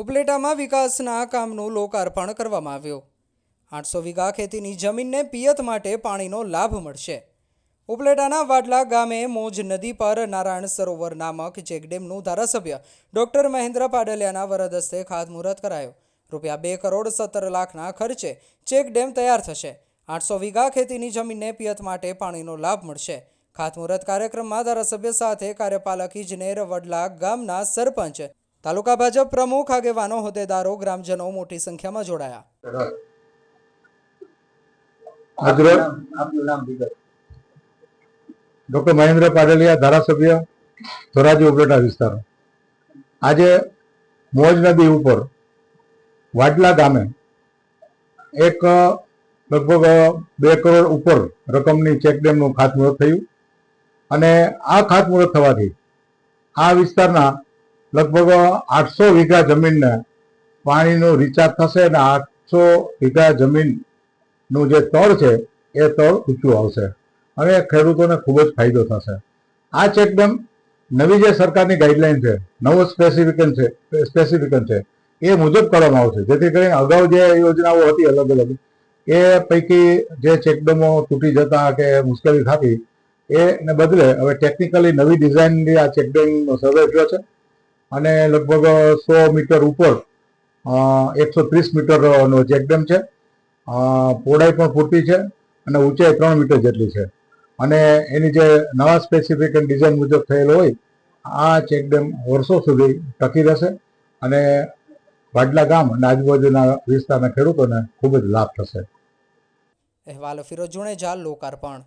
ઉપલેટામાં વિકાસના કામનું લોકાર્પણ કરવામાં આવ્યું। 800 વીઘા ખેતીની જમીનને પિયત માટે પાણીનો લાભ મળશે। ઉપલેટાના વાડલા ગામે મોજ નદી પર નારાયણ સરોવર નામક ચેકડેમનું ધારાસભ્ય ડોક્ટર મહેન્દ્ર પાડલિયાના વરદ હસ્તે ખાતમુહૂર્ત કરાયું। રૂપિયા 2 કરોડ 17 લાખના ખર્ચે ચેકડેમ તૈયાર થશે। 800 વીઘા ખેતીની જમીનને પિયત માટે પાણીનો લાભ મળશે। ખાતમુહૂર્ત કાર્યક્રમમાં ધારાસભ્ય સાથે કાર્યપાલક ઇજનેર, વડલા ગામના સરપંચ, તાલુકા ભાજપ પ્રમુખ, આગેવાનો, હોદ્દેદારો, ગ્રામજનો મોટી સંખ્યામાં જોડાયા। ડોક્ટર મહેન્દ્ર પાડલિયા, ધારાસભ્ય ધોરાજી ઉપલેટા વિસ્તાર। આજે મોજ નદી ઉપર વાડલા ગામે એક લગભગ 2 કરોડ ઉપર રકમની ચેકડેમનું ખાતમુહૂર્ત થયું અને આ ખાતમુહૂર્ત થવાથી આ વિસ્તારના લગભગ 800 વીઘા જમીનને પાણીનું રિચાર્જ થશે અને 800 વીઘા જમીનનું જે તળ છે એ તળ ઊંચું આવશે અને ખેડૂતોને ખૂબ જ ફાયદો થશે। આ ચેકડેમ નવી જે સરકારની ગાઈડલાઈન છે, નવું સ્પેસિફિકેશન છે એ મુજબ કરવામાં આવશે, જેથી કરીને અગાઉ જે યોજનાઓ હતી અલગ અલગ એ પૈકી જે ચેકડેમો તૂટી જતા કે મુશ્કેલી થતી એને બદલે હવે ટેકનિકલી નવી ડિઝાઇનની આ ચેકડેમનો સર્વે થયો છે અને લગભગ 100 મીટર ઉપર 130 મીટરનો ચેકડેમ છે। પહોળાઈ પણ પૂરતી છે અને ઊંચાઈ 3 મીટર જેટલી છે અને એની જે નવા સ્પેસિફિકેશન ડિઝાઇન મુજબ થયેલો હોય આ ચેકડેમ વર્ષો સુધી ટકી રહેશે અને વાડલા ગામ અને આજુબાજુના વિસ્તારના ખેડૂતોને ખૂબ જ લાભ થશે। અહેવાલ ફિરોજ જુણેજા, લોકાર્પણ।